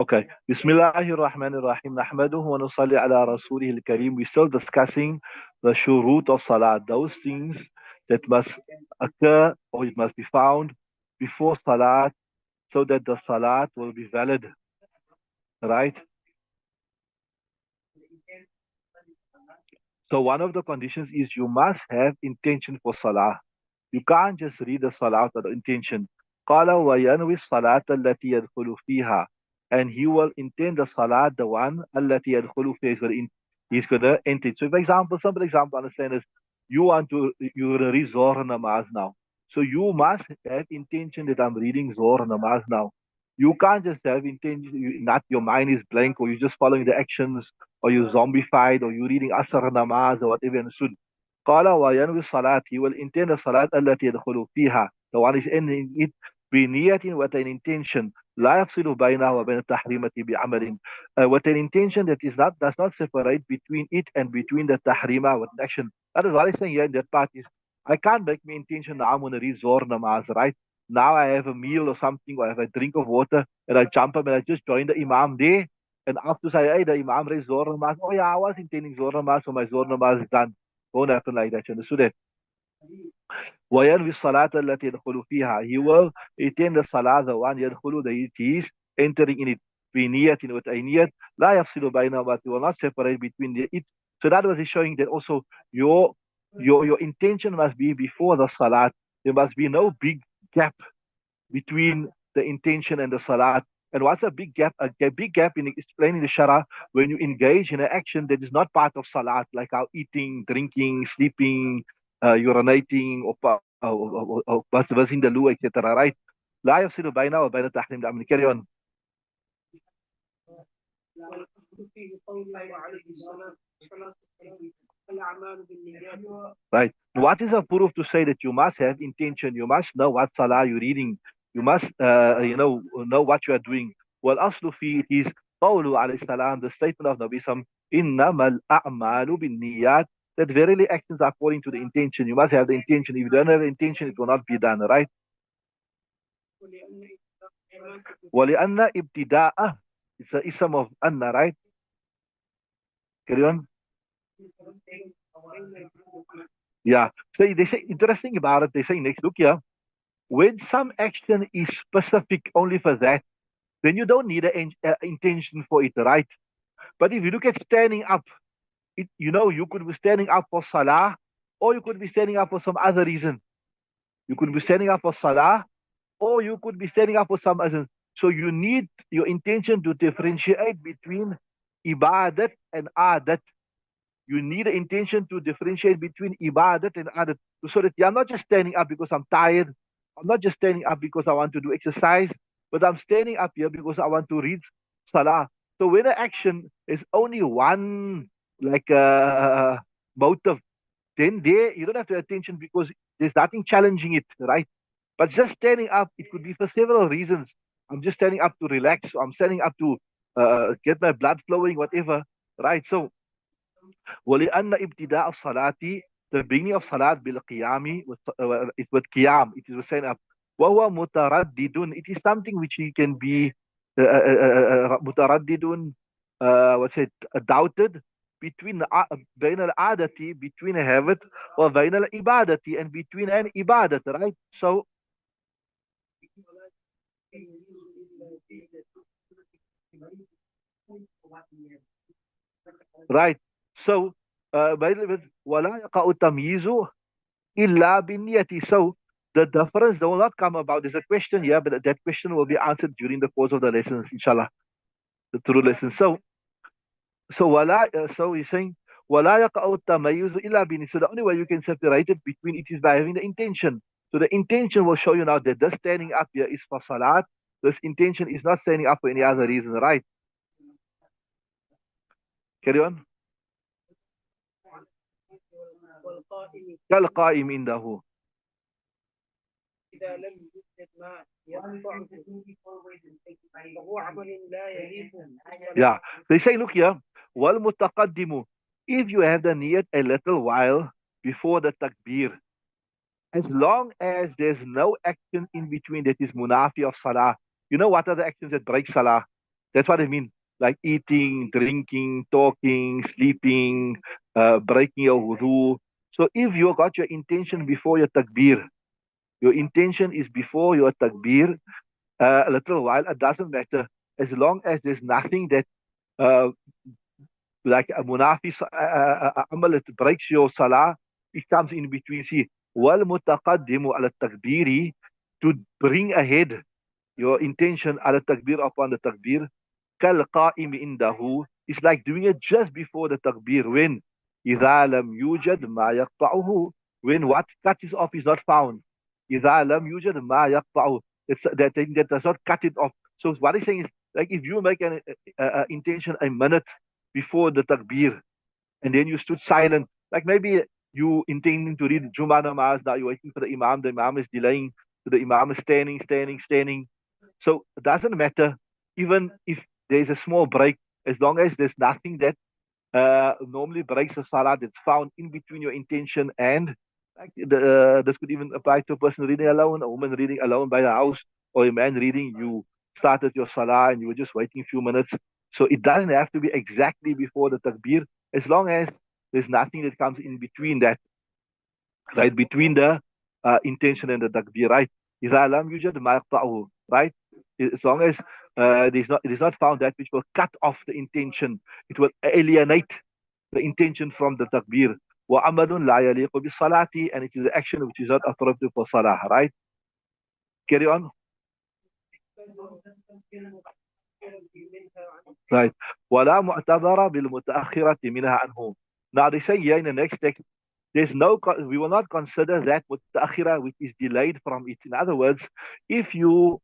Okay. Bismillahir Rahmanir Rahim. Nahmaduhu wa nusalli ala rasulihil kareem. We're still discussing the shurut of salat, those things that must occur or it must be found before salat so that the salat will be valid. Right? So one of the conditions is you must have intention for salah. You can't just read the salah without intention. قال وينوي الصلاة التي يدخل فيها, and he will intend the salat, the one التي يدخل فيها. He's gonna enter it. So for example, simple example understand is you read Zohar namaz now. So you must have intention that I'm reading Zohar namaz now. You can't just have intention, not your mind is blank, or you're just following the actions, or you're zombified, or you're reading Asr namaz, or whatever. And so قال وينوي الصلاة, he will intend the salat التي يدخل فيها, the one is ending it بنية, with an intention لا يفصل بينها وبين التحريمة بعمل, with an intention that is not does not separate between it and between the tahrima with action. That is what I'm saying here in that part is I can't make my intention now I'm going to read Zohar namaz, right? Now I have a meal or something, or I have a drink of water, and I jump up and I just join the imam there. And after say, hey, the imam reads Zohar namaz. Oh yeah, I was intending Zohar namaz, so my Zohar namaz is done. Won't happen like that. You understood that? وينوي الصلاة التي يدخل فيها. He will attend the salah, the one يدخل, that he is entering in it. بنية, with a niyat. لا يفصل بينهما, he will not separate between it. So that was showing that also your intention must be before the salat. There must be no big gap between the intention and the salat. And what's a big gap? A big gap in explaining the shara when you engage in an action that is not part of salat, like our eating, drinking, sleeping, urinating, or was in the loo, etc. Right? لا يفصل بينه وبين تحريم الأمر. Carry on. Right. What is a proof to say that you must have intention? You must know what salah you're reading. You must, know what you are doing. Well, aslu fi it is qawlu alayhi salam, the statement of Nabi Sam, innamal a'malu bin niyat, that verily actions are according to the intention. You must have the intention. If you don't have the intention, it will not be done, right? وَلِأَنَّ ibtida'a, it's a ism of anna, right? Carry on. Yeah. So they say, interesting about it, they say next, look here, when some action is specific only for that, then you don't need an intention for it, right? But if you look at standing up, you could be standing up for salah, or you could be standing up for some other reason. You could be standing up for salah, or you could be standing up for some other. So you need your intention to differentiate between ibadat and adat. You need an intention to differentiate between ibadat and adat, so that you're not just standing up because I'm tired. I'm not just standing up because I want to do exercise, but I'm standing up here because I want to read salah. So when an action is only one, like motive, then there you don't have to pay attention because there's nothing challenging it, right? But just standing up, it could be for several reasons. I'm just standing up to relax. I'm standing up to get my blood flowing, whatever, right? So ولأن ابتداء الصلاة, the beginning of salat بالقيام, it with qiyam, it is with saying up. وهو متردد, it is something which he can be متردد, what's it, doubted, between بين العادة, between a habit, وبين العبادة, and between an ibadat, right? So right. So ولا يقع التمييز إلا بالنية. So the difference will not come about. There's a question here, but that question will be answered during the course of the lessons, inshallah, the true lesson. So he's saying ولا يقع التميز إلا بالنية. So the only way you can separate it between it is by having the intention. So the intention will show you now that this standing up here is for salat. This intention is not standing up for any other reason, right? Carry on. كالقائم عنده. Yeah. They say, look here, والمتقدم, if you have the niyat a little while before the takbir, as long as there's no action in between that is munafi of salah. You know what are the actions that break salah? That's what I mean. Like eating, drinking, talking, sleeping, breaking your wudu. So if you got your intention before your takbir, your intention is before your takbir, a little while, it doesn't matter. As long as there's nothing that, uh, like a munafis amal, it breaks your salah, it comes in between. See, wal mutaqaddimu ala takbiri, to bring ahead your intention ala takbir upon the takbir, kal qa'im indahu, is like doing it just before the takbir, when إذا لم يوجد ما يقطعه, when what cuts off is not found. إذا لم يوجد ما يقطعه, it's that thing that does not cut it off. So what he's saying is, like, if you make an intention a minute before the takbir, and then you stood silent, like maybe you intending to read Jummah namaz, now you're waiting for the Imam is delaying, so the Imam is standing. So it doesn't matter, even if there's a small break, as long as there's nothing that normally breaks the salah that's found in between your intention and, like, this could even apply to a person reading alone, a woman reading alone by the house, or a man reading. You started your salah and you were just waiting a few minutes. So it doesn't have to be exactly before the takbir, as long as there's nothing that comes in between that, right? Between the intention and the takbir, right? إذا لم يوجد ما يقطعه, right? As long as it is not found that which will cut off the intention, it will alienate the intention from the takbir. وعمل لا يليق بالصلاة, and it is an action which is not appropriate for salah, right? Carry on. Right. ولا معتبر بالمتأخرة منها عنه. Now they say here in the next text, we will not consider that mutaakhira which is delayed from it. In other words, if you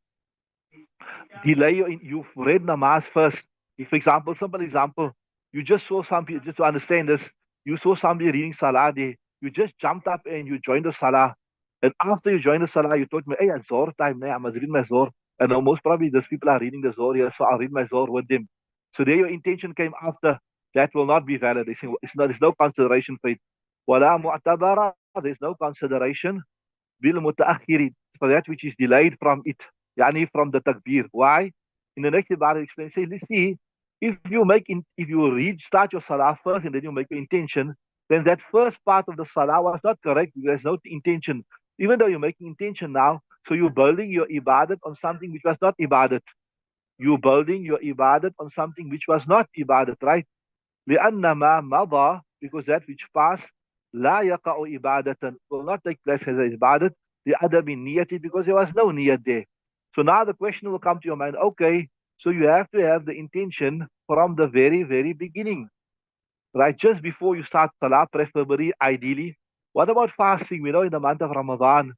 you've read namaz first. If, for example, simple example, you just saw somebody, just to understand this, you saw somebody reading salah there, you just jumped up and you joined the salah. And after you joined the salah, you told me, hey, it's Zohar time, I must read my Zohar. And most probably those people are reading the Zohar here, so I'll read my Zohar with them. So there your intention came after. That will not be valid. They say, there's no consideration for it. وَلَا مُعْتَبَرَ, there's no consideration بالمتأخر, for that which is delayed from it, yani from the takbir. Why? In the next Ibadah explain, say, let's see, if you start your salah first and then you make your intention, then that first part of the salah was not correct. There's no intention. Even though you're making intention now, so you're building your ibadat on something which was not ibadat. You're building your ibadat on something which was not ibadat, right? لأن ما مضى, because that which passed, لا يقع إبادة, will not take place as a ibadat, لعدم النية, because there was no niyat there. So now the question will come to your mind, okay, so you have to have the intention from the very, very beginning, right? Just before you start salah, preferably, ideally. What about fasting? We know in the month of Ramadan,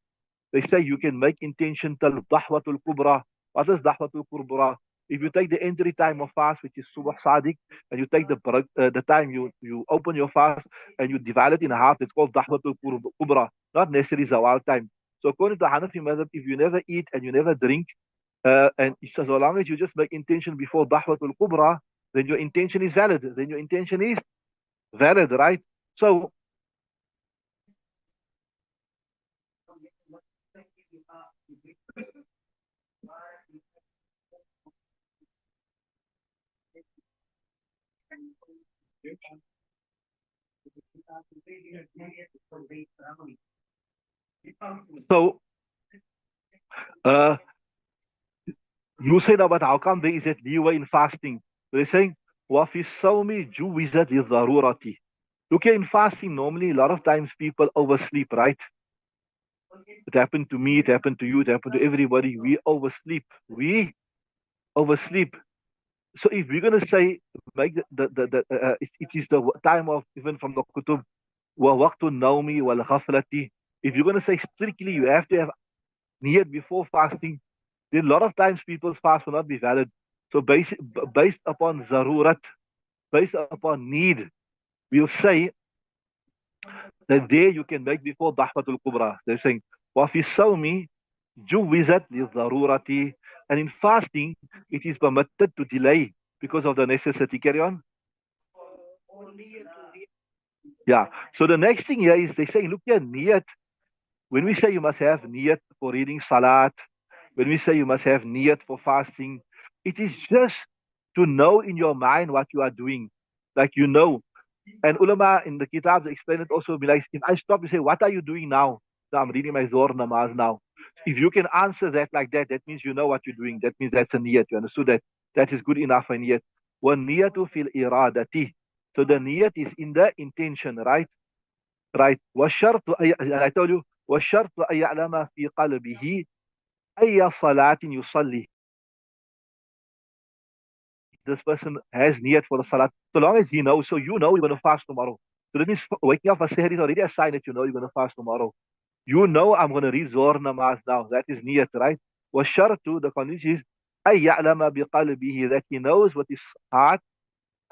they say you can make intention till Dahwatul Kubra. What is Dahwatul Kubra? If you take the entry time of fast, which is Subh Sadiq, and you take the time you open your fast and you divide it in half, it's called Dahwatul Kubra, not necessarily Zawal time. So according to Hanafi Madhab, if you never eat and you never drink, and so long as you just make intention before Dahwatul Kubra, then your intention is valid. Then your intention is valid, right? So so uh, you say that, but how come there is that leeway in fasting? They're saying, وَفِي الصَّوْمِ جُوِّزَتْ لِلضَّرُورَةِ. Look here, in fasting, normally a lot of times people oversleep, right? It happened to me, it happened to you, it happened to everybody. We oversleep. We oversleep. So if we're going to say, make it is the time of, even from the kutub, وَوَقْتُ النَّوْمِ وَالْغَفْلَةِ. If you're going to say strictly you have to have niyat before fasting, then a lot of times people's fast will not be valid. So based upon zarurat, based upon need, we'll say that there you can make before Dahwatul Kubra. They're saying, وَفِي الصَّوْمِ جُوِّزَتْ لِلضَّرُورَةِ. And in fasting, it is permitted to delay because of the necessity. Carry on. Yeah. So the next thing here is they say, look here, niyat. When we say you must have niyat for reading salat, when we say you must have niyat for fasting, it is just to know in your mind what you are doing. Like you know. And ulama in the kitabs explain it also be like if I stop you say, what are you doing now? So I'm reading my Zohar namaz now. If you can answer that like that, that means you know what you're doing. That means that's a niyat. You understood that? That is good enough a niyat. One niyatu fil iradati. So the niyat is in the intention, right? Right. وَالشَّرْطُ I told you, وَالشَّرْطُ أَن يَعْلَمَ فِي قَلْبِهِ أَيَّ صَلَاةٍ يُصَلِّي. This person has niyat for the salat. So long as he knows, so you know you're going to fast tomorrow. So that means waking up for Sehri is already a sign that you know you're going to fast tomorrow. You know I'm going to read Zohar namaz now. That is niyat, right? وَالشَّرْطُ, the condition is أَن يَعْلَمَ بِقَلْبِهِ, that he knows what his heart,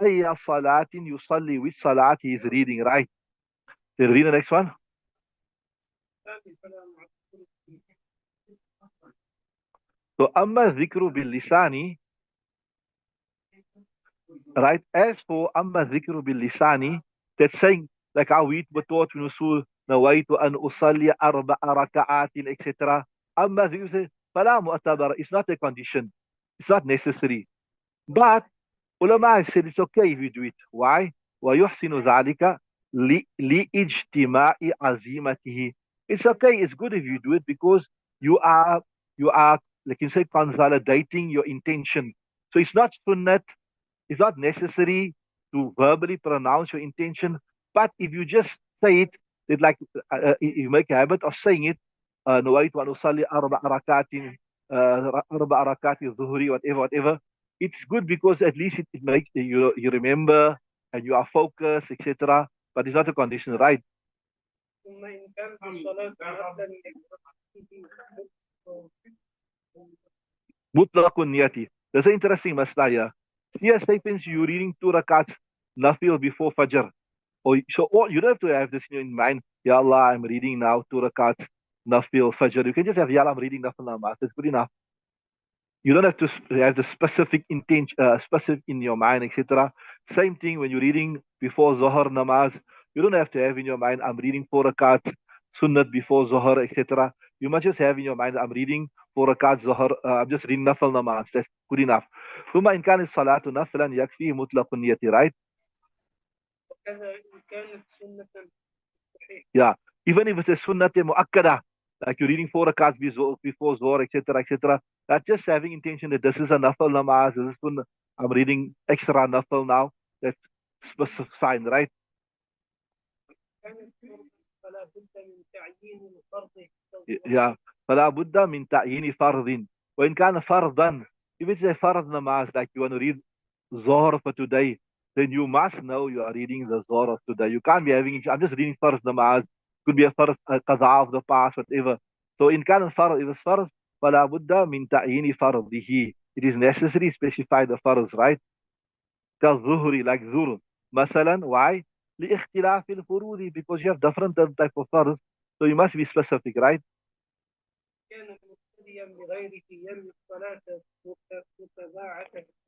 أَيَّ صَلَاةٍ يُصَلِّي, which salat he is reading, right? So read the next one. So أما الذكر باللسان, right? As for أما الذكر باللسان, that's saying like how we were taught in Usul, نويت أن أصلي 4 ركعات, etc. أما الذكر فلا معتبر. It's not a condition. It's not necessary. But ulama said it's okay if you do it. Why? ويحسن ذلك لإجتماع عزيمته. It's okay. It's good if you do it because you are like you say consolidating your intention. So it's not sunnat. It's not necessary to verbally pronounce your intention. But if you just say it, it like you make a habit of saying it. نويت أن أصلي 4 ركعات, 4 ركعات الظهر, whatever. It's good because at least it makes you remember and you are focused, etc. But it's not a condition, right? Mutlaqun niyati. That's an interesting masla here. Here, say, since you're reading 2 rakats nafil before Fajr. Or you don't have to have this in mind. Ya Allah, I'm reading now 2 rakats nafil Fajr. You can just have, Ya Allah, I'm reading nafil namaz. That's good enough. You don't have to have the specific intent, specific in your mind, etc. Same thing when you're reading before Zohar namaz. You don't have to have in your mind, I'm reading 4 rakats sunnat before Zohar, etc. You must just have in your mind, I'm reading 4 rakats Zohar, I'm just reading nafil namaz. That's good enough. ثم إن كان الصلاة نفلا يكفي مطلق النية, right? Yeah. Even if it's a sunnat mu'akkada, like you're reading 4 rakats before Zohar, etc., etc., that's just having intention that this is a nafal namaz, this is sunnah. I'm reading extra nafal now. That's fine, right? Yeah. فلا بد من تعيين فرض. وإن كان فرضا, if it's a fard namaz, like you want to read Zohar for today, then you must know you are reading the Zohar of today. You can't be having, I'm just reading first namaz. Could be a first qaza of the past, whatever. So in كان الفرض, if it's فرض, فلا بد من تعيين فرضه. It is necessary to specify the farz, right? كالظهر, like zuhr. مثلا, why? لاختلاف الفروض, because you have different type of farz. So you must be specific, right?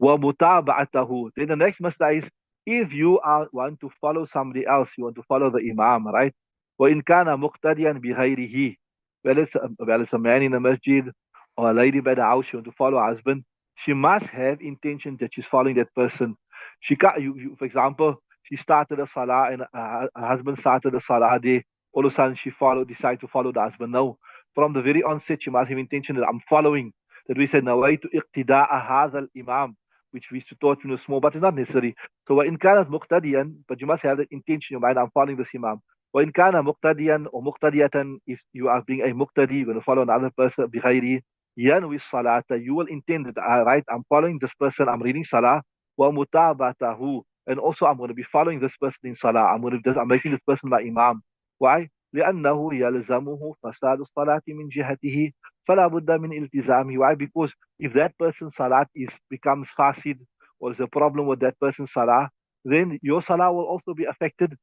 ومتابعته. Then the next masla is if you want to follow somebody else, you want to follow the imam, right? وإن كان مقتديا بغيره. Well, it's a man in the masjid or a lady by the house, you want to follow her husband. She must have intention that she's following that person. She can't, for example, she started a salah and her husband started a salah day. All of a sudden, decided to follow the husband. No, from the very onset, she must have intention that I'm following. That we said, nawaitu iqtida'a hadha al-imam, which we used to taught when we were small, but it's not necessary. So, وَإِنْ كَانَتْ مُقْتَدِيًا, but you must have the intention in your mind, I'm following this imam. وَإِنْ كَانَ مُقْتَدِيًا or مُقْتَدِيَةً, if you are being a muqtadi, you're going to follow another person, بِغَيْرِ يَنْوِي الصَّلَاةَ, you will intend that, right, I'm following this person, I'm reading salah, وَمُتَابَتَهُ, and also I'm going to be following this person in salah. I'm making this person my imam. Why? لأنه يلزمه فساد الصلاة من جهته فلا بد من التزامه. Why? Because if that person's salat becomes fasid or there's a problem with that person's salah, then your salah will also be affected,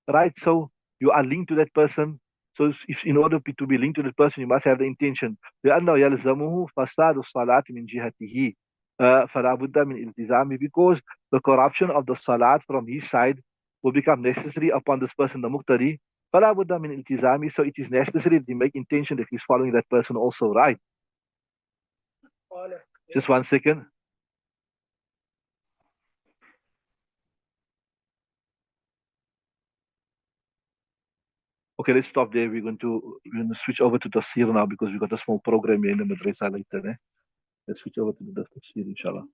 right? So you are linked to that person. So if in order to be linked to that person, you must have the intention. لأنه يلزمه فساد الصلاة من جهته فلا بد من التزامه, because the corruption of the salat from his side will become necessary upon this person, the muqtadi. فلا بد من التزامه, so it is necessary to make intention that he's following that person also, right? Just 1 second. Okay, let's stop there. We're going to switch over to tafsir now because we got a small program here in the madrasa later. Eh? Let's switch over to the tafsir, inshallah.